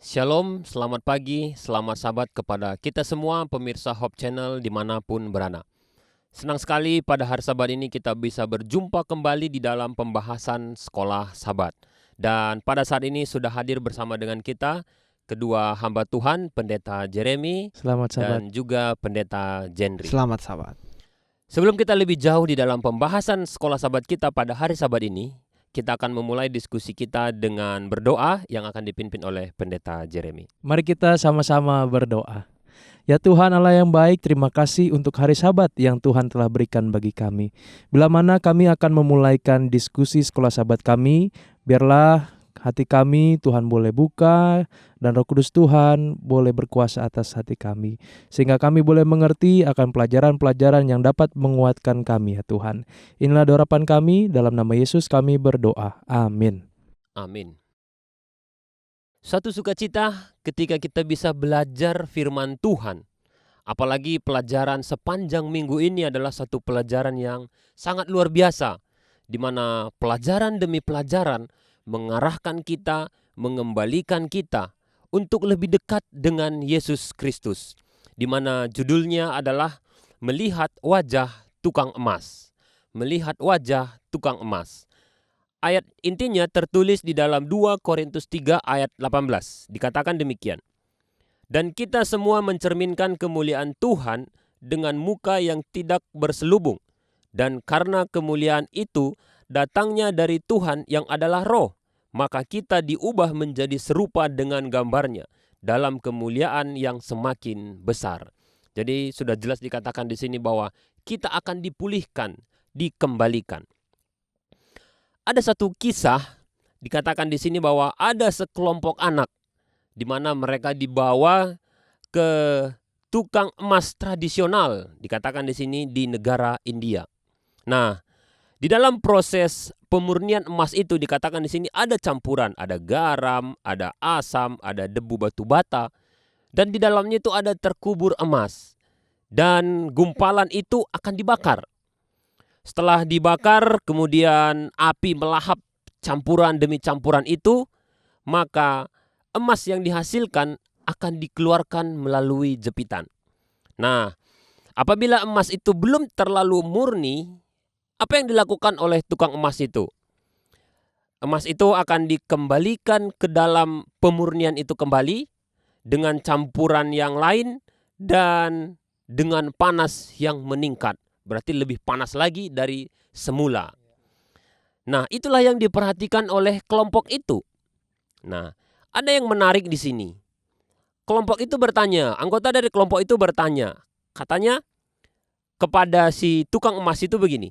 Shalom, selamat pagi, selamat sahabat kepada kita semua pemirsa Hope Channel dimanapun berada. Senang sekali pada hari Sabat ini kita bisa berjumpa kembali di dalam pembahasan sekolah Sabat. Dan pada saat ini sudah hadir bersama dengan kita kedua hamba Tuhan, Pendeta Jeremy Selamat sahabat. dan juga Pendeta Jendri. Selamat sahabat. Sebelum kita lebih jauh di dalam pembahasan sekolah Sabat kita pada hari Sabat ini, kita akan memulai diskusi kita dengan berdoa yang akan dipimpin oleh Pendeta Jeremy. Mari kita sama-sama berdoa. Ya Tuhan Allah yang baik, terima kasih untuk hari Sabat yang Tuhan telah berikan bagi kami. Bila mana kami akan memulaikan diskusi sekolah Sabat kami, biarlah hati kami Tuhan boleh buka dan Roh Kudus Tuhan boleh berkuasa atas hati kami. Sehingga kami boleh mengerti akan pelajaran-pelajaran yang dapat menguatkan kami ya Tuhan. Inilah doapan kami, dalam nama Yesus kami berdoa. Amin. Amin. Satu sukacita ketika kita bisa belajar firman Tuhan. Apalagi pelajaran sepanjang minggu ini adalah satu pelajaran yang sangat luar biasa, di mana pelajaran demi pelajaran mengarahkan kita, mengembalikan kita untuk lebih dekat dengan Yesus Kristus, di mana judulnya adalah Melihat Wajah Tukang Emas. Melihat Wajah Tukang Emas. Ayat intinya tertulis di dalam 2 Korintus 3 ayat 18. Dikatakan demikian. Dan kita semua mencerminkan kemuliaan Tuhan dengan muka yang tidak berselubung. Dan karena kemuliaan itu datangnya dari Tuhan yang adalah Roh, maka kita diubah menjadi serupa dengan gambarnya dalam kemuliaan yang semakin besar. Jadi sudah jelas dikatakan di sini bahwa kita akan dipulihkan, dikembalikan. Ada satu kisah dikatakan di sini bahwa ada sekelompok anak di mana mereka dibawa ke tukang emas tradisional, dikatakan di sini di negara India. Nah, di dalam proses pemurnian emas itu dikatakan di sini ada campuran, ada garam, ada asam, ada debu batu bata, dan di dalamnya itu ada terkubur emas. Dan gumpalan itu akan dibakar. Setelah dibakar, kemudian api melahap campuran demi campuran itu, maka emas yang dihasilkan akan dikeluarkan melalui jepitan. Nah, apabila emas itu belum terlalu murni, apa yang dilakukan oleh tukang emas itu? Emas itu akan dikembalikan ke dalam pemurnian itu kembali dengan campuran yang lain dan dengan panas yang meningkat. Berarti lebih panas lagi dari semula. Nah, itulah yang diperhatikan oleh kelompok itu. Nah, ada yang menarik di sini. Kelompok itu bertanya, anggota dari kelompok itu bertanya, katanya kepada si tukang emas itu begini,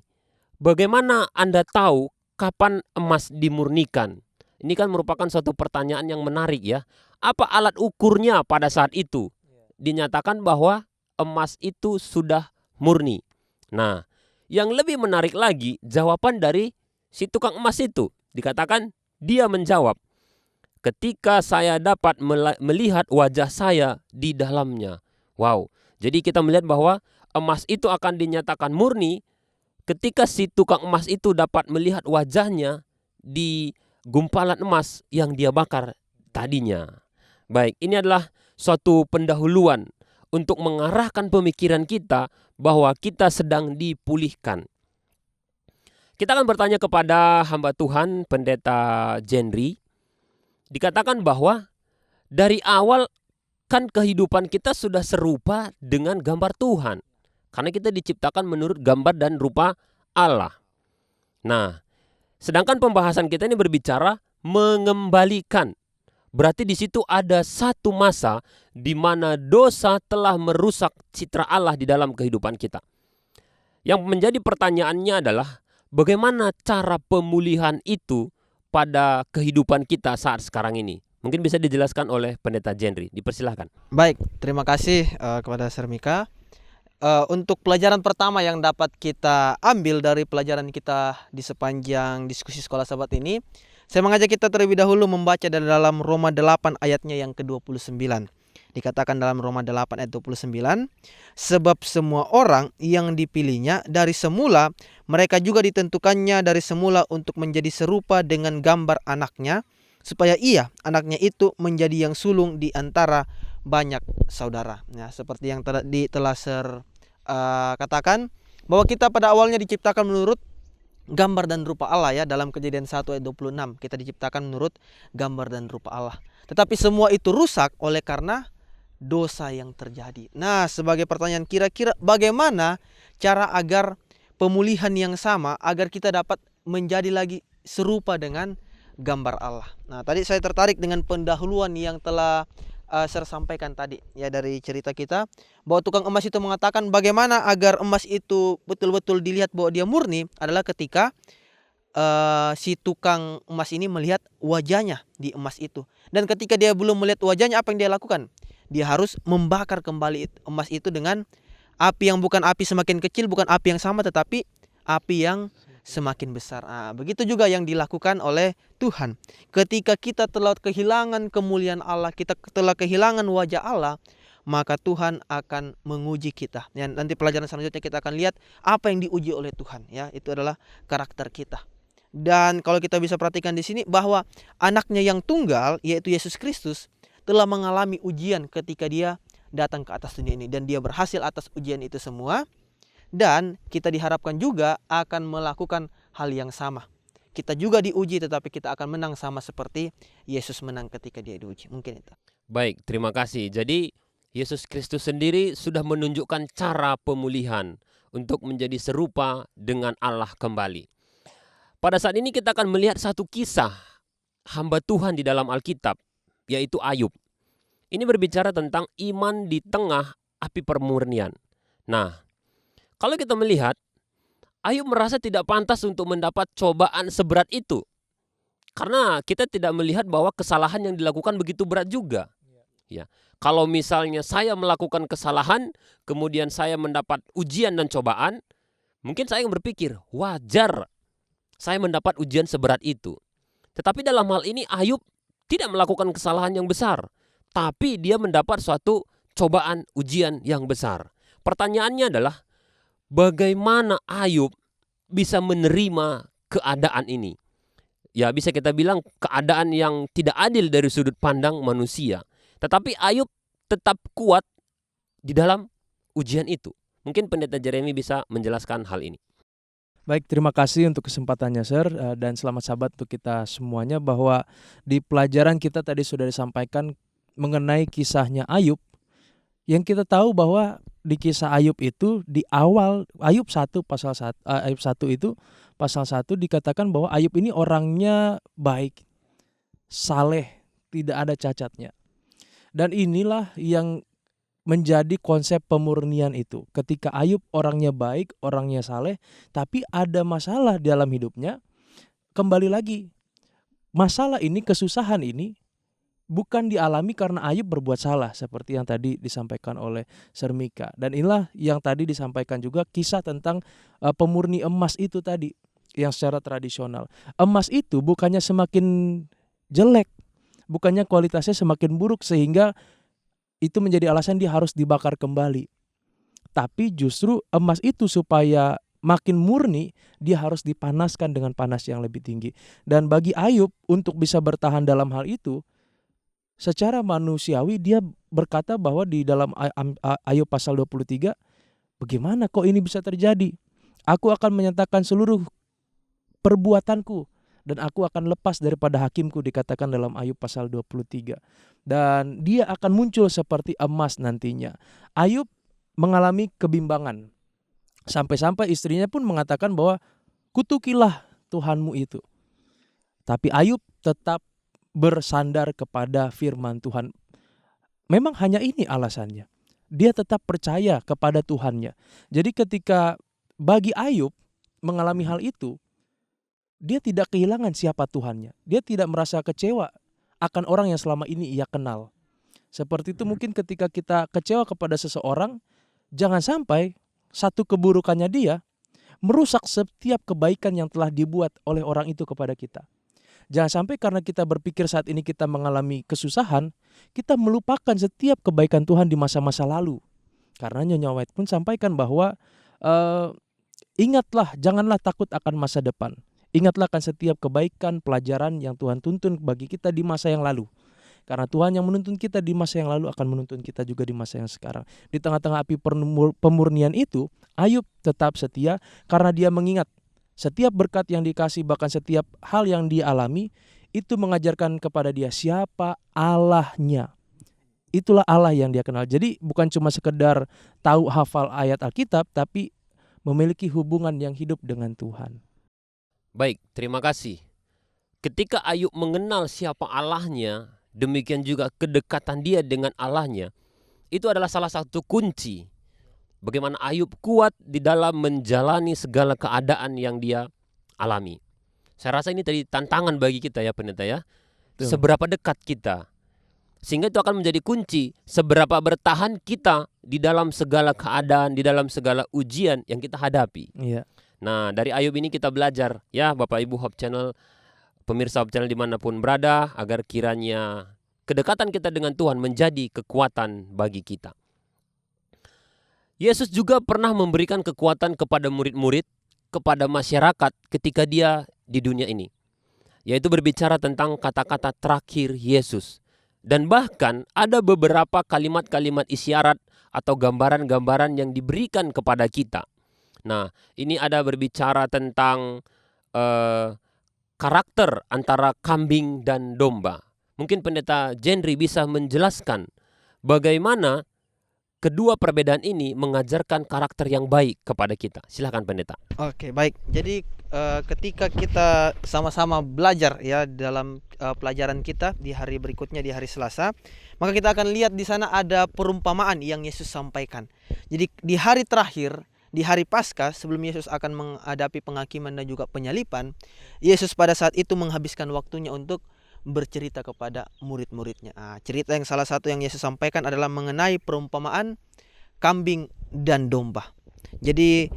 bagaimana Anda tahu kapan emas dimurnikan? Ini kan merupakan suatu pertanyaan yang menarik ya. Apa alat ukurnya pada saat itu? Dinyatakan bahwa emas itu sudah murni. Nah, yang lebih menarik lagi jawaban dari si tukang emas itu. Dikatakan dia menjawab, ketika saya dapat melihat wajah saya di dalamnya. Wow, jadi kita melihat bahwa emas itu akan dinyatakan murni ketika si tukang emas itu dapat melihat wajahnya di gumpalan emas yang dia bakar tadinya. Baik, ini adalah suatu pendahuluan untuk mengarahkan pemikiran kita bahwa kita sedang dipulihkan. Kita akan bertanya kepada hamba Tuhan, Pendeta Jendri. Dikatakan bahwa dari awal kan kehidupan kita sudah serupa dengan gambar Tuhan. Karena kita diciptakan menurut gambar dan rupa Allah. Nah, sedangkan pembahasan kita ini berbicara mengembalikan. Berarti di situ ada satu masa di mana dosa telah merusak citra Allah di dalam kehidupan kita. Yang menjadi pertanyaannya adalah bagaimana cara pemulihan itu pada kehidupan kita saat sekarang ini. Mungkin bisa dijelaskan oleh Pendeta Jendri. Dipersilahkan. Baik, terima kasih kepada Sermika. Untuk pelajaran pertama yang dapat kita ambil dari pelajaran kita di sepanjang diskusi sekolah Sabat ini, saya mengajak kita terlebih dahulu membaca dari dalam Roma 8 ayatnya yang ke-29. Dikatakan dalam Roma 8 ayat 29, sebab semua orang yang dipilihnya dari semula, mereka juga ditentukannya dari semula untuk menjadi serupa dengan gambar anaknya, supaya ia, anaknya itu, menjadi yang sulung di antara banyak saudara. Nah, seperti yang telah katakan, bahwa kita pada awalnya diciptakan menurut gambar dan rupa Allah, ya. Dalam Kejadian 1 ayat 26 kita diciptakan menurut gambar dan rupa Allah. Tetapi semua itu rusak oleh karena dosa yang terjadi. Nah, sebagai pertanyaan, kira-kira bagaimana cara agar pemulihan yang sama, agar kita dapat menjadi lagi serupa dengan gambar Allah. Nah, tadi saya tertarik dengan pendahuluan yang telah saya sampaikan tadi, ya, dari cerita kita, bahwa tukang emas itu mengatakan bagaimana agar emas itu betul-betul dilihat bahwa dia murni adalah ketika si tukang emas ini melihat wajahnya di emas itu. Dan ketika dia belum melihat wajahnya, apa yang dia lakukan? Dia harus membakar kembali emas itu dengan api yang bukan api semakin kecil, bukan api yang sama, tetapi api yang semakin besar. Nah, begitu juga yang dilakukan oleh Tuhan. Ketika kita telah kehilangan kemuliaan Allah, kita telah kehilangan wajah Allah, maka Tuhan akan menguji kita. Ya, nanti pelajaran selanjutnya kita akan lihat apa yang diuji oleh Tuhan. Ya, itu adalah karakter kita. Dan kalau kita bisa perhatikan di sini bahwa anaknya yang tunggal, yaitu Yesus Kristus, telah mengalami ujian ketika dia datang ke atas dunia ini, dan dia berhasil atas ujian itu semua. Dan kita diharapkan juga akan melakukan hal yang sama. Kita juga diuji, tetapi kita akan menang sama seperti Yesus menang ketika dia diuji. Mungkin itu. Baik, terima kasih. Jadi Yesus Kristus sendiri sudah menunjukkan cara pemulihan untuk menjadi serupa dengan Allah kembali. Pada saat ini kita akan melihat satu kisah hamba Tuhan di dalam Alkitab, yaitu Ayub. Ini berbicara tentang iman di tengah api permurnian. Nah, kalau kita melihat, Ayub merasa tidak pantas untuk mendapat cobaan seberat itu. Karena kita tidak melihat bahwa kesalahan yang dilakukan begitu berat juga. Ya. Kalau misalnya saya melakukan kesalahan, kemudian saya mendapat ujian dan cobaan, mungkin saya yang berpikir, wajar saya mendapat ujian seberat itu. Tetapi dalam hal ini Ayub tidak melakukan kesalahan yang besar, tapi dia mendapat suatu cobaan, ujian yang besar. Pertanyaannya adalah, bagaimana Ayub bisa menerima keadaan ini? Ya, bisa kita bilang keadaan yang tidak adil dari sudut pandang manusia. Tetapi Ayub tetap kuat di dalam ujian itu. Mungkin Pendeta Jeremy bisa menjelaskan hal ini. Baik, terima kasih untuk kesempatannya, Sir, dan selamat sahabat untuk kita semuanya, bahwa di pelajaran kita tadi sudah disampaikan mengenai kisahnya Ayub. Yang kita tahu bahwa di kisah Ayub itu di awal Ayub 1 pasal 1 Ayub 1 itu pasal 1 dikatakan bahwa Ayub ini orangnya baik, saleh, tidak ada cacatnya. Dan inilah yang menjadi konsep pemurnian itu. Ketika Ayub orangnya baik, orangnya saleh, tapi ada masalah dalam hidupnya, kembali lagi masalah ini, kesusahan ini bukan dialami karena Ayub berbuat salah seperti yang tadi disampaikan oleh Sermika. Dan inilah yang tadi disampaikan juga kisah tentang pemurni emas itu tadi, yang secara tradisional. Emas itu bukannya semakin jelek, bukannya kualitasnya semakin buruk sehingga itu menjadi alasan dia harus dibakar kembali. Tapi justru emas itu supaya makin murni, dia harus dipanaskan dengan panas yang lebih tinggi. Dan bagi Ayub untuk bisa bertahan dalam hal itu, secara manusiawi dia berkata bahwa di dalam Ayub pasal 23, bagaimana kok ini bisa terjadi? Aku akan menyatakan seluruh perbuatanku dan aku akan lepas daripada hakimku, dikatakan dalam Ayub pasal 23. Dan dia akan muncul seperti emas nantinya. Ayub mengalami kebimbangan. Sampai-sampai istrinya pun mengatakan bahwa kutukilah Tuhanmu itu. Tapi Ayub tetap bersandar kepada firman Tuhan. Memang hanya ini alasannya. Dia tetap percaya kepada Tuhannya. Jadi ketika bagi Ayub mengalami hal itu, dia tidak kehilangan siapa Tuhannya. Dia tidak merasa kecewa akan orang yang selama ini ia kenal. Seperti itu mungkin ketika kita kecewa kepada seseorang, jangan sampai satu keburukannya dia merusak setiap kebaikan yang telah dibuat oleh orang itu kepada kita. Jangan sampai karena kita berpikir saat ini kita mengalami kesusahan, kita melupakan setiap kebaikan Tuhan di masa-masa lalu. Karena Nyonya White pun sampaikan bahwa ingatlah, janganlah takut akan masa depan. Ingatlah akan setiap kebaikan pelajaran yang Tuhan tuntun bagi kita di masa yang lalu. Karena Tuhan yang menuntun kita di masa yang lalu akan menuntun kita juga di masa yang sekarang. Di tengah-tengah api pemurnian itu, Ayub tetap setia karena dia mengingat setiap berkat yang dikasih, bahkan setiap hal yang dia alami, itu mengajarkan kepada dia siapa Allahnya. Itulah Allah yang dia kenal. Jadi bukan cuma sekedar tahu hafal ayat Alkitab, tapi memiliki hubungan yang hidup dengan Tuhan. Baik, terima kasih. Ketika Ayub mengenal siapa Allahnya, demikian juga kedekatan dia dengan Allahnya, itu adalah salah satu kunci bagaimana Ayub kuat di dalam menjalani segala keadaan yang dia alami. Saya rasa ini tadi tantangan bagi kita ya pendeta ya. Betul. Seberapa dekat kita. Sehingga itu akan menjadi kunci seberapa bertahan kita di dalam segala keadaan, di dalam segala ujian yang kita hadapi. Iya. Nah, dari Ayub ini kita belajar ya Bapak Ibu Hope Channel, pemirsa Hope Channel dimanapun berada, agar kiranya kedekatan kita dengan Tuhan menjadi kekuatan bagi kita. Yesus juga pernah memberikan kekuatan kepada murid-murid, kepada masyarakat ketika dia di dunia ini. Yaitu berbicara tentang kata-kata terakhir Yesus. Dan bahkan ada beberapa kalimat-kalimat isyarat atau gambaran-gambaran yang diberikan kepada kita. Nah, ini ada berbicara tentang karakter antara kambing dan domba. Mungkin pendeta Jenry bisa menjelaskan bagaimana kedua perbedaan ini mengajarkan karakter yang baik kepada kita. Silakan pendeta. Oke, baik. Jadi ketika kita sama-sama belajar ya dalam pelajaran kita di hari berikutnya, di hari Selasa, maka kita akan lihat di sana ada perumpamaan yang Yesus sampaikan. Jadi di hari terakhir, di hari Paskah, sebelum Yesus akan menghadapi penghakiman dan juga penyalipan, Yesus pada saat itu menghabiskan waktunya untuk bercerita kepada murid-muridnya. Cerita yang salah satu yang Yesus sampaikan adalah mengenai perumpamaan kambing dan domba. Jadi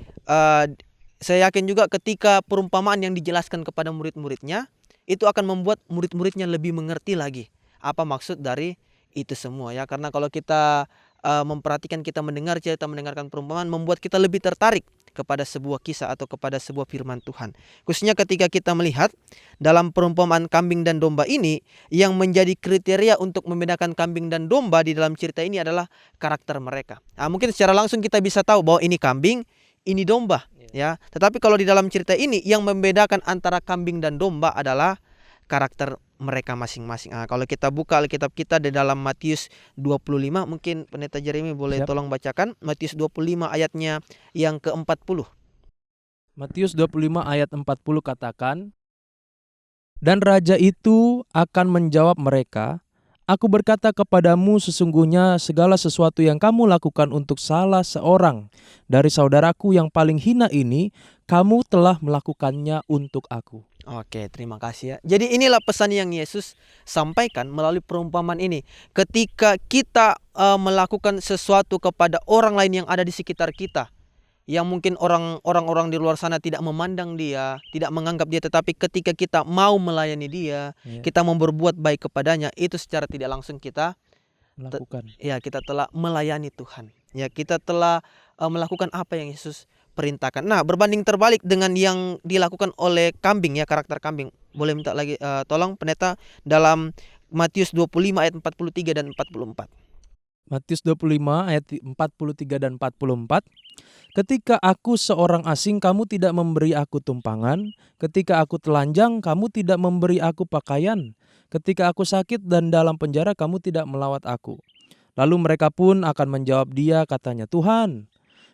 saya yakin juga ketika perumpamaan yang dijelaskan kepada murid-muridnya, itu akan membuat murid-muridnya lebih mengerti lagi apa maksud dari itu semua ya. Karena kalau kita memperhatikan, kita mendengar cerita, mendengarkan perumpamaan, membuat kita lebih tertarik kepada sebuah kisah atau kepada sebuah firman Tuhan. Khususnya ketika kita melihat dalam perumpamaan kambing dan domba ini, yang menjadi kriteria untuk membedakan kambing dan domba di dalam cerita ini adalah karakter mereka. Mungkin secara langsung kita bisa tahu bahwa ini kambing, ini domba ya. Tetapi kalau di dalam cerita ini yang membedakan antara kambing dan domba adalah karakter mereka masing-masing. Kalau kita buka Alkitab kita di dalam Matius 25, mungkin pendeta Jeremy boleh tolong bacakan Matius 25 ayatnya yang ke-40. Matius 25 ayat 40 katakan, "Dan raja itu akan menjawab mereka, Aku berkata kepadamu, sesungguhnya segala sesuatu yang kamu lakukan untuk salah seorang dari saudaraku yang paling hina ini, kamu telah melakukannya untuk aku." Oke, terima kasih ya. Jadi inilah pesan yang Yesus sampaikan melalui perumpamaan ini. Ketika kita melakukan sesuatu kepada orang lain yang ada di sekitar kita, yang mungkin orang-orang di luar sana tidak memandang dia, tidak menganggap dia, tetapi ketika kita mau melayani dia, kita mau berbuat baik kepadanya, itu secara tidak langsung kita melakukan. Kita telah melayani Tuhan. Ya, kita telah melakukan apa yang Yesus perintahkan. Nah, berbanding terbalik dengan yang dilakukan oleh kambing ya, karakter kambing. Boleh minta lagi tolong pendeta dalam Matius 25 ayat 43 dan 44. Matius 25 ayat 43 dan 44. "Ketika aku seorang asing, kamu tidak memberi aku tumpangan. Ketika aku telanjang, kamu tidak memberi aku pakaian. Ketika aku sakit dan dalam penjara, kamu tidak melawat aku." Lalu mereka pun akan menjawab dia, katanya, "Tuhan,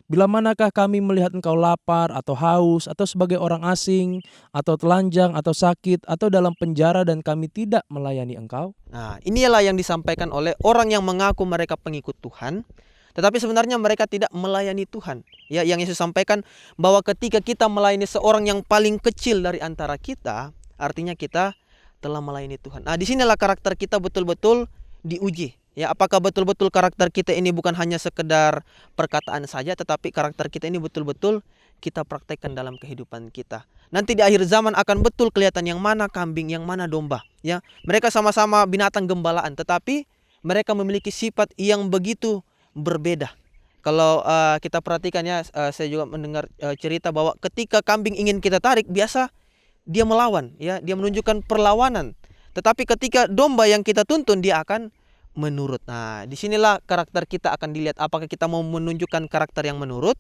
bila manakah kami melihat engkau lapar atau haus atau sebagai orang asing atau telanjang atau sakit atau dalam penjara dan kami tidak melayani engkau?" Nah, inilah yang disampaikan oleh orang yang mengaku mereka pengikut Tuhan, tetapi sebenarnya mereka tidak melayani Tuhan. Ya, yang Yesus sampaikan bahwa ketika kita melayani seorang yang paling kecil dari antara kita, artinya kita telah melayani Tuhan. Nah, disinilah karakter kita betul-betul diuji. Ya, apakah betul-betul karakter kita ini bukan hanya sekedar perkataan saja, tetapi karakter kita ini betul-betul kita praktekkan dalam kehidupan kita. Nanti di akhir zaman akan betul kelihatan yang mana kambing, yang mana domba. Ya, mereka sama-sama binatang gembalaan, tetapi mereka memiliki sifat yang begitu berbeda. Kalau kita perhatikan ya, saya juga mendengar cerita bahwa ketika kambing ingin kita tarik, biasa dia melawan, ya, dia menunjukkan perlawanan. Tetapi ketika domba yang kita tuntun, dia akan menurut. Nah, disinilah karakter kita akan dilihat. Apakah kita mau menunjukkan karakter yang menurut,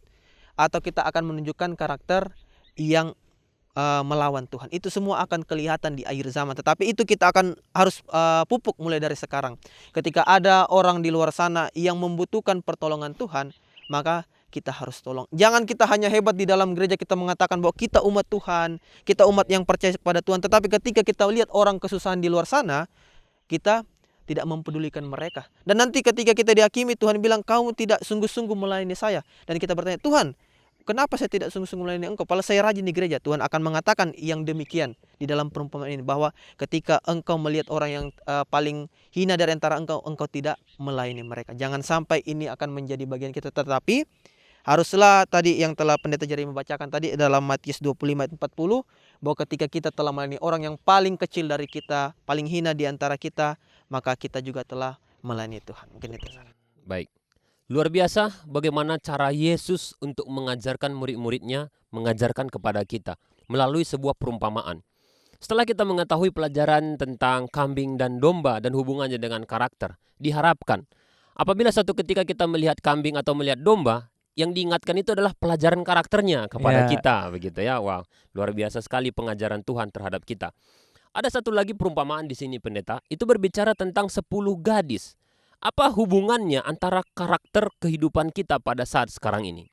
atau kita akan menunjukkan karakter yang melawan Tuhan. Itu semua akan kelihatan di akhir zaman. Tetapi itu kita akan harus pupuk mulai dari sekarang. Ketika ada orang di luar sana yang membutuhkan pertolongan Tuhan, maka kita harus tolong. Jangan kita hanya hebat di dalam gereja, kita mengatakan bahwa kita umat Tuhan, kita umat yang percaya kepada Tuhan. Tetapi ketika kita lihat orang kesusahan di luar sana, kita tidak mempedulikan mereka. Dan nanti ketika kita dihakimi, Tuhan bilang, kamu tidak sungguh-sungguh melayani saya. Dan kita bertanya, Tuhan, kenapa saya tidak sungguh-sungguh melayani Engkau? Padahal saya rajin di gereja. Tuhan akan mengatakan yang demikian di dalam perumpamaan ini, bahwa ketika engkau melihat orang yang paling hina dari antara engkau, engkau tidak melayani mereka. Jangan sampai ini akan menjadi bagian kita. Tetapi haruslah tadi yang telah Pendeta Jeremy membacakan tadi dalam Matius 25 ayat 40, bahwa ketika kita telah melayani orang yang paling kecil dari kita, paling hina di antara kita, maka kita juga telah melayani Tuhan. Mungkin itu. Baik. Luar biasa bagaimana cara Yesus untuk mengajarkan murid-muridnya, mengajarkan kepada kita melalui sebuah perumpamaan. Setelah kita mengetahui pelajaran tentang kambing dan domba dan hubungannya dengan karakter, diharapkan apabila suatu ketika kita melihat kambing atau melihat domba, yang diingatkan itu adalah pelajaran karakternya kepada kita, begitu ya. Wow, luar biasa sekali pengajaran Tuhan terhadap kita. Ada satu lagi perumpamaan di sini, Pendeta, itu berbicara tentang 10 gadis. Apa hubungannya antara karakter kehidupan kita pada saat sekarang ini?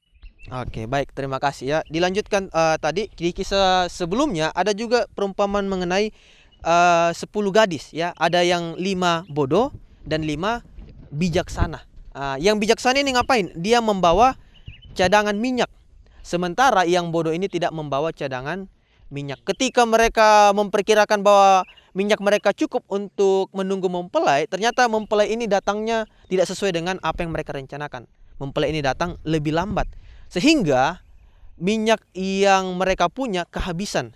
Oke, baik, terima kasih ya. Dilanjutkan tadi di kisah sebelumnya ada juga perumpamaan mengenai 10 gadis ya. Ada yang 5 bodoh dan 5 bijaksana. Yang bijaksana ini ngapain? Dia membawa cadangan minyak. Sementara yang bodoh ini tidak membawa cadangan minyak. Ketika mereka memperkirakan bahwa minyak mereka cukup untuk menunggu mempelai, ternyata mempelai ini datangnya tidak sesuai dengan apa yang mereka rencanakan. Mempelai ini datang lebih lambat, sehingga minyak yang mereka punya kehabisan,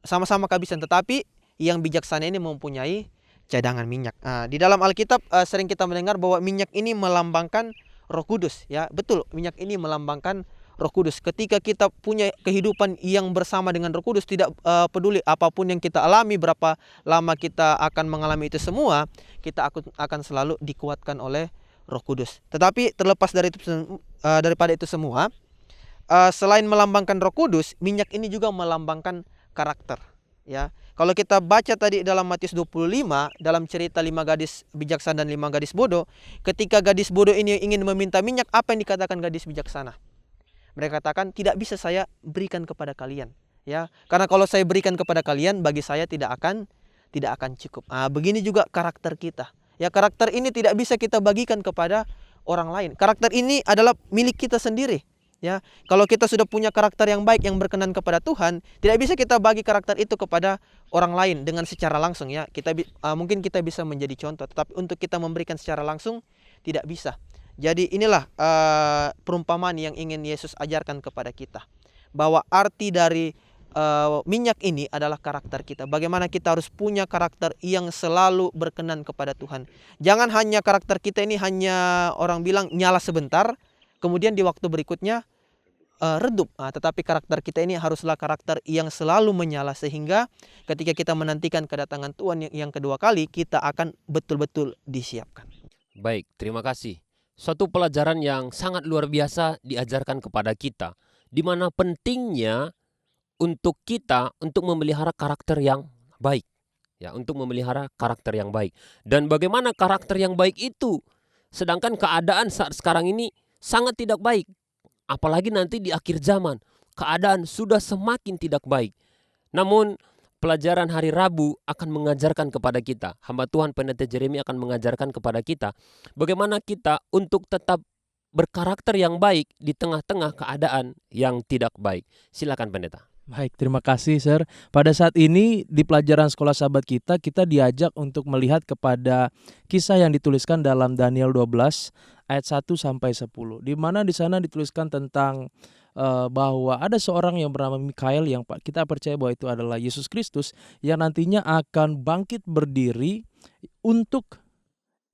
sama-sama kehabisan. Tetapi yang bijaksana ini mempunyai cadangan minyak. Di dalam Alkitab sering kita mendengar bahwa minyak ini melambangkan Roh Kudus, ya. Betul, minyak ini melambangkan Roh Kudus. Ketika kita punya kehidupan yang bersama dengan Roh Kudus, tidak peduli apapun yang kita alami, berapa lama kita akan mengalami itu semua, kita akan selalu dikuatkan oleh Roh Kudus. Tetapi terlepas dari itu, daripada itu semua, selain melambangkan Roh Kudus, minyak ini juga melambangkan karakter, ya. Kalau kita baca tadi dalam Matius 25, dalam cerita 5 gadis bijaksana dan 5 gadis bodoh, ketika gadis bodoh ini ingin meminta minyak, apa yang dikatakan gadis bijaksana? Mereka katakan, tidak bisa saya berikan kepada kalian, ya. Karena kalau saya berikan kepada kalian, bagi saya tidak akan cukup. Begini juga karakter kita. Ya, karakter ini tidak bisa kita bagikan kepada orang lain. Karakter ini adalah milik kita sendiri, ya. Kalau kita sudah punya karakter yang baik yang berkenan kepada Tuhan, tidak bisa kita bagi karakter itu kepada orang lain dengan secara langsung, ya. Mungkin kita bisa menjadi contoh, tetapi untuk kita memberikan secara langsung tidak bisa. Jadi inilah perumpamaan yang ingin Yesus ajarkan kepada kita, bahwa arti dari minyak ini adalah karakter kita. Bagaimana kita harus punya karakter yang selalu berkenan kepada Tuhan. Jangan hanya karakter kita ini hanya orang bilang nyala sebentar, kemudian di waktu berikutnya redup. Tetapi karakter kita ini haruslah karakter yang selalu menyala, sehingga ketika kita menantikan kedatangan Tuhan yang kedua kali, kita akan betul-betul disiapkan. Baik, terima kasih. Suatu pelajaran yang sangat luar biasa diajarkan kepada kita, di mana pentingnya untuk kita untuk memelihara karakter yang baik, ya, untuk memelihara karakter yang baik. Dan bagaimana karakter yang baik itu, sedangkan keadaan saat sekarang ini sangat tidak baik, apalagi nanti di akhir zaman keadaan sudah semakin tidak baik. Namun pelajaran hari Rabu akan mengajarkan kepada kita, hamba Tuhan Pendeta Jeremy akan mengajarkan kepada kita bagaimana kita untuk tetap berkarakter yang baik di tengah-tengah keadaan yang tidak baik. Silakan Pendeta. Baik, terima kasih Sir. Pada saat ini di pelajaran sekolah sahabat kita diajak untuk melihat kepada kisah yang dituliskan dalam Daniel 12 ayat 1 sampai 10. Di mana di sana dituliskan tentang bahwa ada seorang yang bernama Mikael yang kita percaya bahwa itu adalah Yesus Kristus yang nantinya akan bangkit berdiri untuk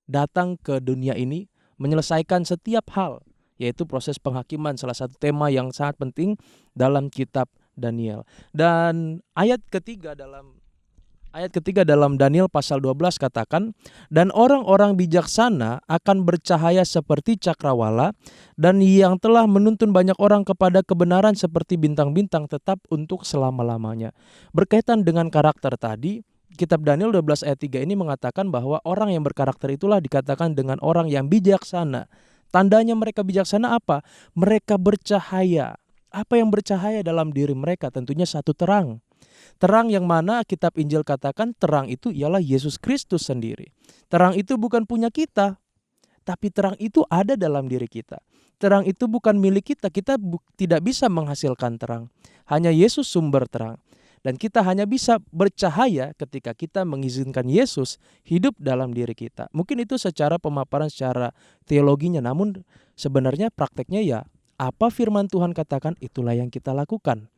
datang ke dunia ini menyelesaikan setiap hal, yaitu proses penghakiman, salah satu tema yang sangat penting dalam kitab Daniel. Dan ayat ketiga dalam Daniel pasal 12 katakan, dan orang-orang bijaksana akan bercahaya seperti cakrawala, dan yang telah menuntun banyak orang kepada kebenaran seperti bintang-bintang tetap untuk selama-lamanya. Berkaitan dengan karakter tadi, kitab Daniel 12 ayat 3 ini mengatakan bahwa orang yang berkarakter itulah dikatakan dengan orang yang bijaksana. Tandanya mereka bijaksana apa? Mereka bercahaya. Apa yang bercahaya dalam diri mereka? Tentunya satu terang. Terang yang mana kitab Injil katakan terang itu ialah Yesus Kristus sendiri. Terang itu bukan punya kita, tapi terang itu ada dalam diri kita. Terang itu bukan milik kita, kita tidak bisa menghasilkan terang. Hanya Yesus sumber terang. Dan kita hanya bisa bercahaya ketika kita mengizinkan Yesus hidup dalam diri kita. Mungkin itu secara pemaparan secara teologinya, namun sebenarnya prakteknya ya apa firman Tuhan katakan itulah yang kita lakukan.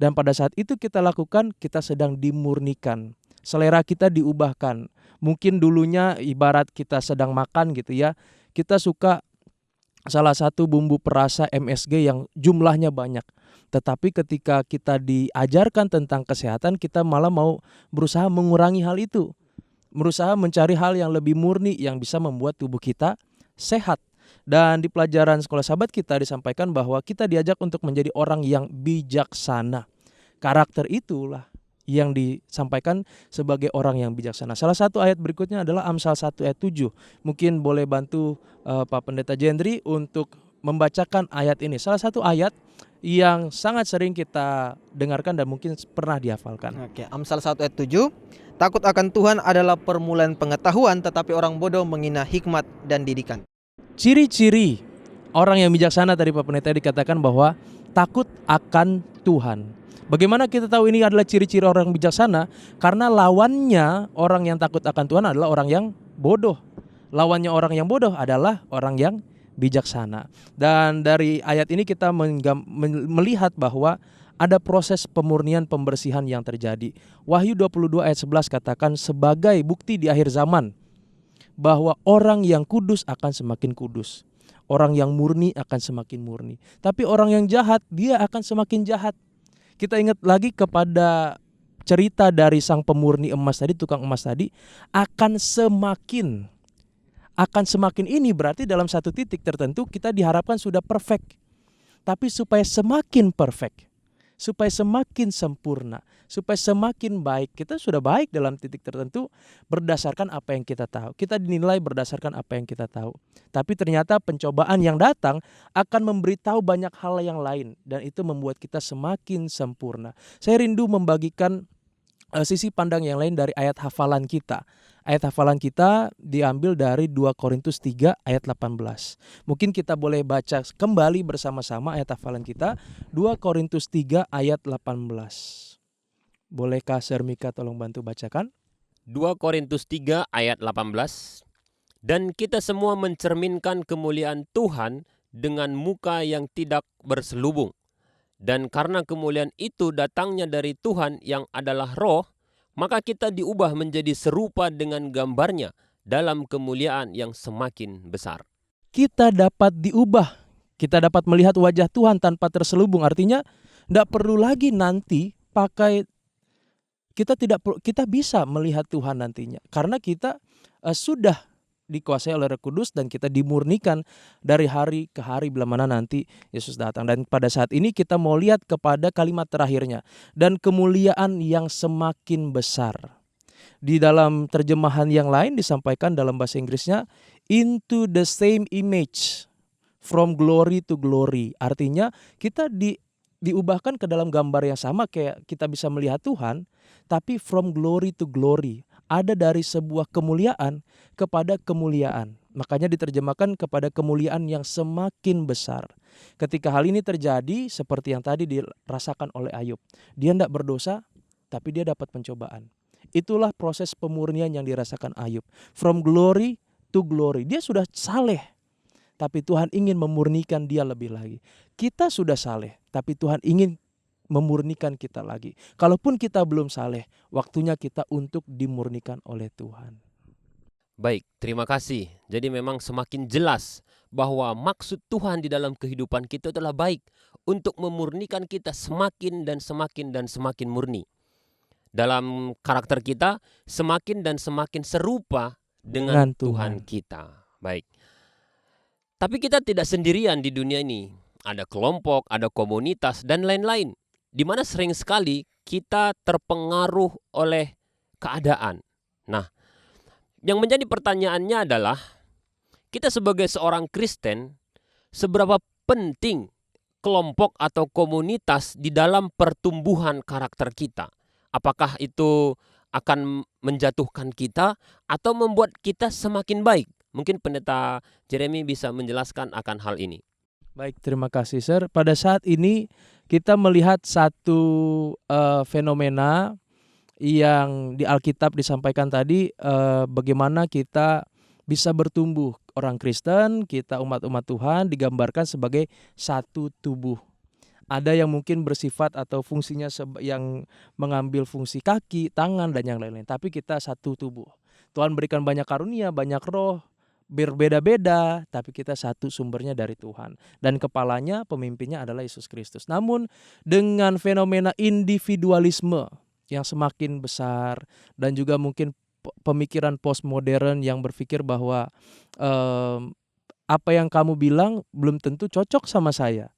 Dan pada saat itu kita lakukan, kita sedang dimurnikan. Selera kita diubahkan. Mungkin dulunya ibarat kita sedang makan gitu ya. Kita suka salah satu bumbu perasa MSG yang jumlahnya banyak. Tetapi ketika kita diajarkan tentang kesehatan, kita malah mau berusaha mengurangi hal itu. Berusaha mencari hal yang lebih murni yang bisa membuat tubuh kita sehat. Dan di pelajaran sekolah sahabat kita disampaikan bahwa kita diajak untuk menjadi orang yang bijaksana. Karakter itulah yang disampaikan sebagai orang yang bijaksana. Salah satu ayat berikutnya adalah Amsal 1 ayat 7. Mungkin boleh bantu Pak Pendeta Jendri untuk membacakan ayat ini. Salah satu ayat yang sangat sering kita dengarkan dan mungkin pernah dihafalkan. Oke, Amsal 1 ayat 7. Takut akan Tuhan adalah permulaan pengetahuan, tetapi orang bodoh menghina hikmat dan didikan. Ciri-ciri orang yang bijaksana tadi Pak Pendeta dikatakan bahwa takut akan Tuhan. Bagaimana kita tahu ini adalah ciri-ciri orang bijaksana? Karena lawannya orang yang takut akan Tuhan adalah orang yang bodoh. Lawannya orang yang bodoh adalah orang yang bijaksana. Dan dari ayat ini kita melihat bahwa ada proses pemurnian pembersihan yang terjadi. Wahyu 22 ayat 11 katakan sebagai bukti di akhir zaman bahwa orang yang kudus akan semakin kudus. Orang yang murni akan semakin murni. Tapi orang yang jahat dia akan semakin jahat. Kita ingat lagi kepada cerita dari sang pemurni emas tadi, tukang emas tadi, akan semakin ini berarti dalam satu titik tertentu kita diharapkan sudah perfect. Tapi supaya semakin perfect, supaya semakin sempurna, supaya semakin baik, kita sudah baik dalam titik tertentu berdasarkan apa yang kita tahu. Kita dinilai berdasarkan apa yang kita tahu. Tapi ternyata pencobaan yang datang akan memberitahu banyak hal yang lain dan itu membuat kita semakin sempurna. Saya rindu membagikan sisi pandang yang lain dari ayat hafalan kita. Ayat hafalan kita diambil dari 2 Korintus 3 ayat 18. Mungkin kita boleh baca kembali bersama-sama ayat hafalan kita. 2 Korintus 3 ayat 18. Bolehkah Sermika tolong bantu bacakan? 2 Korintus 3 ayat 18. Dan kita semua mencerminkan kemuliaan Tuhan dengan muka yang tidak berselubung. Dan karena kemuliaan itu datangnya dari Tuhan yang adalah roh, maka kita diubah menjadi serupa dengan gambarnya dalam kemuliaan yang semakin besar. Kita dapat diubah. Kita dapat melihat wajah Tuhan tanpa terselubung. Artinya tidak perlu lagi nanti pakai, kita bisa melihat Tuhan nantinya. Karena kita sudah dikuasai oleh Roh Kudus dan kita dimurnikan dari hari ke hari bila mana nanti Yesus datang. Dan pada saat ini kita mau lihat kepada kalimat terakhirnya, dan kemuliaan yang semakin besar. Di dalam terjemahan yang lain disampaikan dalam bahasa Inggrisnya into the same image, from glory to glory. Artinya kita diubahkan ke dalam gambar yang sama, kayak kita bisa melihat Tuhan, tapi from glory to glory. Ada dari sebuah kemuliaan kepada kemuliaan. Makanya diterjemahkan kepada kemuliaan yang semakin besar. Ketika hal ini terjadi seperti yang tadi dirasakan oleh Ayub. Dia tidak berdosa tapi dia dapat pencobaan. Itulah proses pemurnian yang dirasakan Ayub. From glory to glory. Dia sudah saleh. Tapi Tuhan ingin memurnikan dia lebih lagi. Kita sudah saleh tapi Tuhan ingin memurnikan kita lagi. Kalaupun kita belum saleh, waktunya kita untuk dimurnikan oleh Tuhan. Baik, terima kasih. Jadi memang semakin jelas bahwa maksud Tuhan di dalam kehidupan kita adalah baik untuk memurnikan kita semakin dan semakin dan semakin murni. Dalam karakter kita semakin dan semakin serupa dengan Dengan Tuhan Tuhan. kita. Baik. Tapi kita tidak sendirian di dunia ini. Ada kelompok, ada komunitas, dan lain-lain. Di mana sering sekali kita terpengaruh oleh keadaan. Nah, yang menjadi pertanyaannya adalah, kita sebagai seorang Kristen, seberapa penting kelompok atau komunitas di dalam pertumbuhan karakter kita? Apakah itu akan menjatuhkan kita atau membuat kita semakin baik? Mungkin Pendeta Jeremy bisa menjelaskan akan hal ini. Baik, terima kasih Sir. Pada saat ini kita melihat satu fenomena yang di Alkitab disampaikan tadi, bagaimana kita bisa bertumbuh. Orang Kristen, kita umat-umat Tuhan digambarkan sebagai satu tubuh. Ada yang mungkin bersifat atau fungsinya yang mengambil fungsi kaki, tangan, dan yang lain-lain. Tapi kita satu tubuh. Tuhan berikan banyak karunia, banyak roh, berbeda-beda, tapi kita satu, sumbernya dari Tuhan. Dan kepalanya, pemimpinnya adalah Yesus Kristus. Namun dengan fenomena individualisme yang semakin besar, dan juga mungkin pemikiran postmodern yang berpikir bahwa apa yang kamu bilang belum tentu cocok sama saya,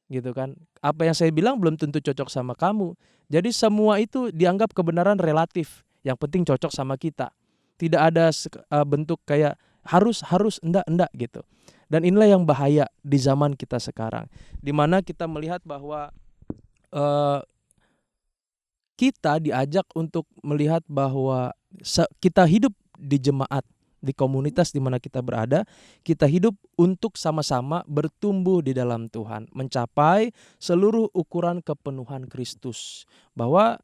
gitu kan. Apa yang saya bilang belum tentu cocok sama kamu. Jadi semua itu dianggap kebenaran relatif. Yang penting cocok sama kita. Tidak ada bentuk kayak harus enggak gitu. Dan inilah yang bahaya di zaman kita sekarang, di mana kita melihat bahwa kita diajak untuk melihat bahwa kita hidup di jemaat, di komunitas di mana kita berada, kita hidup untuk sama-sama bertumbuh di dalam Tuhan, mencapai seluruh ukuran kepenuhan Kristus. Bahwa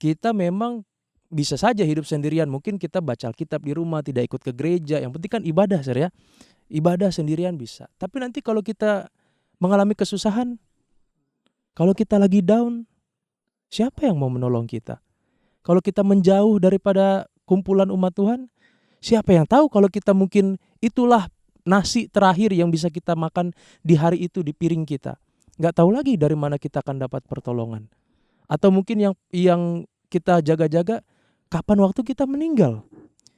kita memang bisa saja hidup sendirian, mungkin kita baca Alkitab di rumah, tidak ikut ke gereja, yang penting kan ibadah, Sir ya. Ibadah sendirian bisa. Tapi nanti kalau kita mengalami kesusahan, kalau kita lagi down, siapa yang mau menolong kita? Kalau kita menjauh daripada kumpulan umat Tuhan, siapa yang tahu kalau kita mungkin itulah nasi terakhir yang bisa kita makan di hari itu di piring kita. Nggak tahu lagi dari mana kita akan dapat pertolongan. Atau mungkin yang kita jaga-jaga, kapan waktu kita meninggal?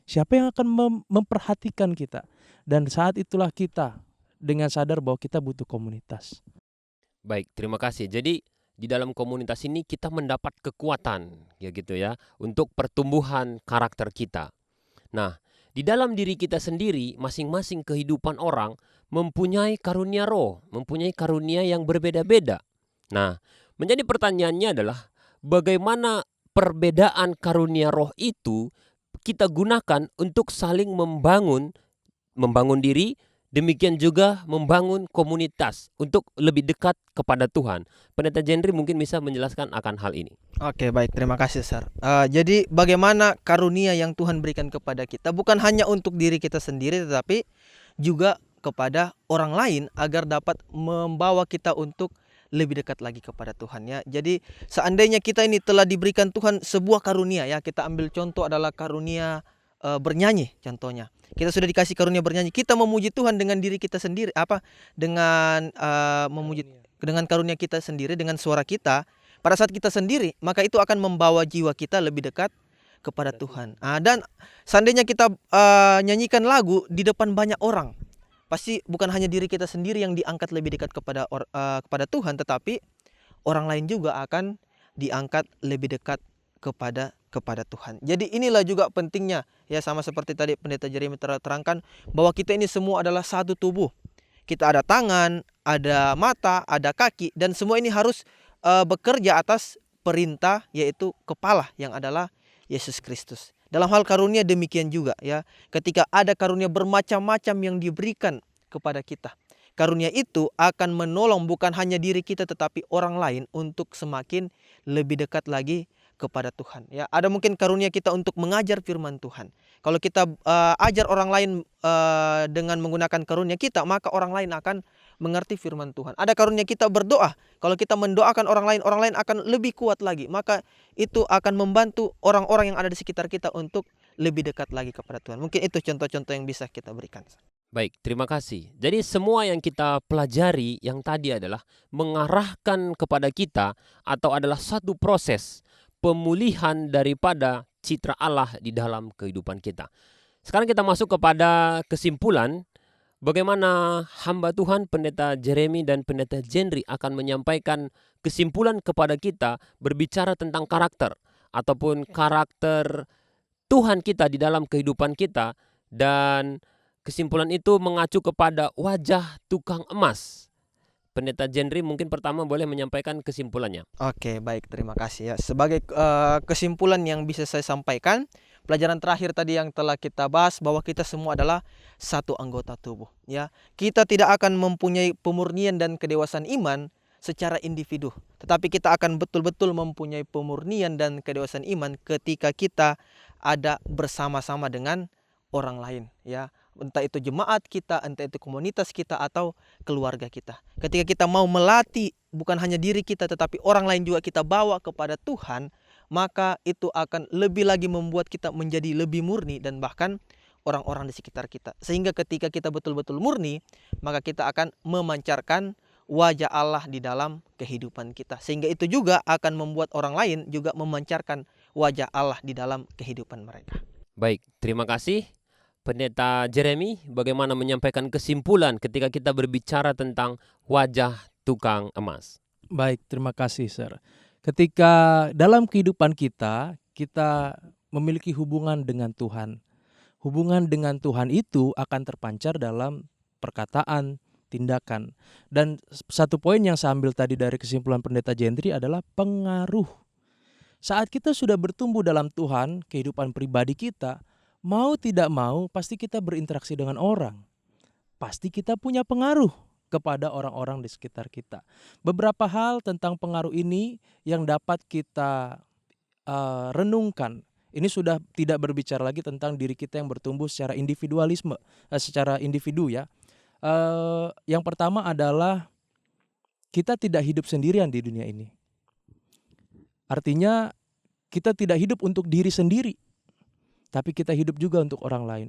Siapa yang akan memperhatikan kita? Dan saat itulah kita dengan sadar bahwa kita butuh komunitas. Baik, terima kasih. Jadi di dalam komunitas ini kita mendapat kekuatan, ya gitu ya, untuk pertumbuhan karakter kita. Nah, di dalam diri kita sendiri, masing-masing kehidupan orang mempunyai karunia roh, mempunyai karunia yang berbeda-beda. Nah, menjadi pertanyaannya adalah bagaimana perbedaan karunia roh itu kita gunakan untuk saling membangun diri, demikian juga membangun komunitas untuk lebih dekat kepada Tuhan. Pendeta Jeremy mungkin bisa menjelaskan akan hal ini. Oke, baik, terima kasih Sir. Jadi bagaimana karunia yang Tuhan berikan kepada kita bukan hanya untuk diri kita sendiri, tetapi juga kepada orang lain agar dapat membawa kita untuk lebih dekat lagi kepada Tuhan ya. Jadi seandainya kita ini telah diberikan Tuhan sebuah karunia ya, kita ambil contoh adalah karunia bernyanyi contohnya. Kita sudah dikasih karunia bernyanyi, kita memuji Tuhan dengan diri kita sendiri, dengan memuji dengan karunia kita sendiri, dengan suara kita. Pada saat kita sendiri, maka itu akan membawa jiwa kita lebih dekat kepada Tuhan. Dan seandainya kita nyanyikan lagu di depan banyak orang, pasti bukan hanya diri kita sendiri yang diangkat lebih dekat kepada Tuhan, tetapi orang lain juga akan diangkat lebih dekat kepada Tuhan. Jadi inilah juga pentingnya ya, sama seperti tadi Pendeta Jeremy terangkan bahwa kita ini semua adalah satu tubuh. Kita ada tangan, ada mata, ada kaki, dan semua ini harus bekerja atas perintah, yaitu kepala yang adalah Yesus Kristus. Dalam hal karunia demikian juga ya. Ketika ada karunia bermacam-macam yang diberikan kepada kita, karunia itu akan menolong bukan hanya diri kita tetapi orang lain untuk semakin lebih dekat lagi kepada Tuhan ya. Ada mungkin karunia kita untuk mengajar firman Tuhan. Kalau kita ajar orang lain dengan menggunakan karunia kita, maka orang lain akan mengerti firman Tuhan. Ada karunia kita berdoa. Kalau kita mendoakan orang lain akan lebih kuat lagi. Maka itu akan membantu orang-orang yang ada di sekitar kita untuk lebih dekat lagi kepada Tuhan. Mungkin itu contoh-contoh yang bisa kita berikan. Baik, terima kasih. Jadi semua yang kita pelajari yang tadi adalah mengarahkan kepada kita atau adalah satu proses pemulihan daripada citra Allah di dalam kehidupan kita. Sekarang kita masuk kepada kesimpulan bagaimana hamba Tuhan Pendeta Jeremy dan Pendeta Jendri akan menyampaikan kesimpulan kepada kita berbicara tentang karakter ataupun karakter Tuhan kita di dalam kehidupan kita, dan kesimpulan itu mengacu kepada wajah tukang emas. Pendeta Jendri mungkin pertama boleh menyampaikan kesimpulannya. Oke, baik, terima kasih ya. Sebagai kesimpulan yang bisa saya sampaikan, pelajaran terakhir tadi yang telah kita bahas bahwa kita semua adalah satu anggota tubuh, ya. Kita tidak akan mempunyai pemurnian dan kedewasaan iman secara individu, tetapi kita akan betul-betul mempunyai pemurnian dan kedewasaan iman ketika kita ada bersama-sama dengan orang lain, ya. Entah itu jemaat kita, entah itu komunitas kita atau keluarga kita. Ketika kita mau melatih bukan hanya diri kita tetapi orang lain juga kita bawa kepada Tuhan, maka itu akan lebih lagi membuat kita menjadi lebih murni dan bahkan orang-orang di sekitar kita. Sehingga ketika kita betul-betul murni, maka kita akan memancarkan wajah Allah di dalam kehidupan kita. Sehingga itu juga akan membuat orang lain juga memancarkan wajah Allah di dalam kehidupan mereka. Baik, terima kasih. Pendeta Jeremy, bagaimana menyampaikan kesimpulan ketika kita berbicara tentang wajah tukang emas? Baik, terima kasih, Sir. Ketika dalam kehidupan kita memiliki hubungan dengan Tuhan. Hubungan dengan Tuhan itu akan terpancar dalam perkataan, tindakan. Dan satu poin yang saya ambil tadi dari kesimpulan Pendeta Jendri adalah pengaruh. Saat kita sudah bertumbuh dalam Tuhan, kehidupan pribadi kita, mau tidak mau pasti kita berinteraksi dengan orang. Pasti kita punya pengaruh kepada orang-orang di sekitar kita. Beberapa hal tentang pengaruh ini yang dapat kita renungkan. Ini sudah tidak berbicara lagi tentang diri kita yang bertumbuh secara individualisme, secara individu ya. Yang pertama adalah kita tidak hidup sendirian di dunia ini. Artinya kita tidak hidup untuk diri sendiri, tapi kita hidup juga untuk orang lain.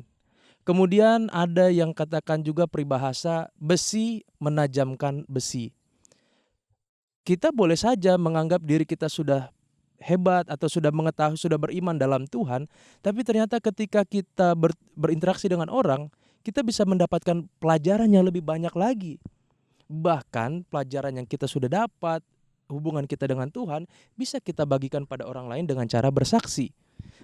Kemudian ada yang katakan juga peribahasa besi menajamkan besi. Kita boleh saja menganggap diri kita sudah hebat atau sudah mengetahui, sudah beriman dalam Tuhan, tapi ternyata ketika kita berinteraksi dengan orang, kita bisa mendapatkan pelajaran yang lebih banyak lagi. Bahkan pelajaran yang kita sudah dapat, hubungan kita dengan Tuhan, bisa kita bagikan pada orang lain dengan cara bersaksi.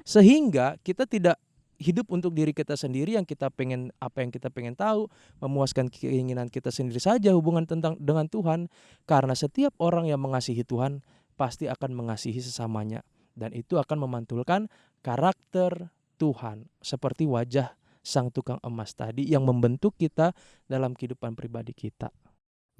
Sehingga kita tidak hidup untuk diri kita sendiri, yang kita pengen, apa yang kita pengen tahu, memuaskan keinginan kita sendiri saja hubungan dengan Tuhan. Karena setiap orang yang mengasihi Tuhan pasti akan mengasihi sesamanya, dan itu akan memantulkan karakter Tuhan seperti wajah sang tukang emas tadi yang membentuk kita dalam kehidupan pribadi kita.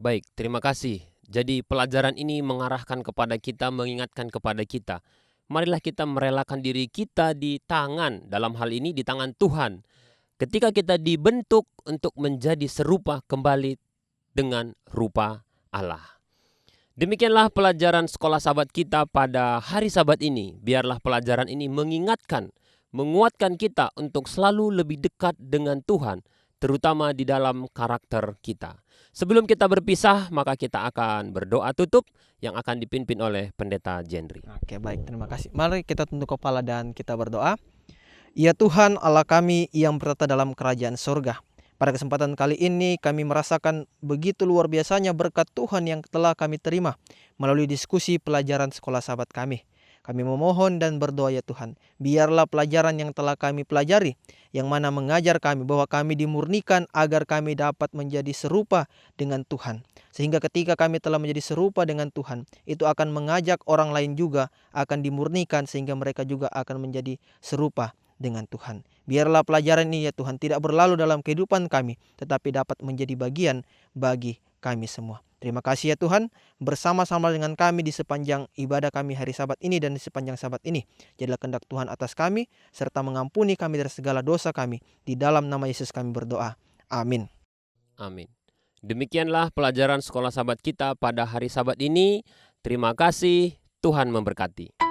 Baik, terima kasih. Jadi pelajaran ini mengarahkan kepada kita, mengingatkan kepada kita. Marilah kita merelakan diri kita di tangan, dalam hal ini di tangan Tuhan. Ketika kita dibentuk untuk menjadi serupa kembali dengan rupa Allah. Demikianlah pelajaran sekolah sahabat kita pada hari Sabat ini. Biarlah pelajaran ini mengingatkan, menguatkan kita untuk selalu lebih dekat dengan Tuhan, terutama di dalam karakter kita. Sebelum kita berpisah, maka kita akan berdoa tutup yang akan dipimpin oleh Pendeta Jendri. Oke, baik, terima kasih. Mari kita tunduk kepala dan kita berdoa. Ya Tuhan Allah kami yang bertata dalam kerajaan surga. Pada kesempatan kali ini kami merasakan begitu luar biasanya berkat Tuhan yang telah kami terima melalui diskusi pelajaran sekolah sahabat kami. Kami memohon dan berdoa ya Tuhan, biarlah pelajaran yang telah kami pelajari, yang mana mengajar kami bahwa kami dimurnikan agar kami dapat menjadi serupa dengan Tuhan. Sehingga ketika kami telah menjadi serupa dengan Tuhan, itu akan mengajak orang lain juga akan dimurnikan sehingga mereka juga akan menjadi serupa dengan Tuhan. Biarlah pelajaran ini ya Tuhan tidak berlalu dalam kehidupan kami, tetapi dapat menjadi bagian bagi kami semua. Terima kasih ya Tuhan, bersama-sama dengan kami di sepanjang ibadah kami hari Sabat ini dan di sepanjang Sabat ini. Jadilah kehendak Tuhan atas kami, serta mengampuni kami dari segala dosa kami. Di dalam nama Yesus kami berdoa. Amin. Amin. Demikianlah pelajaran sekolah sahabat kita pada hari Sabat ini. Terima kasih, Tuhan memberkati.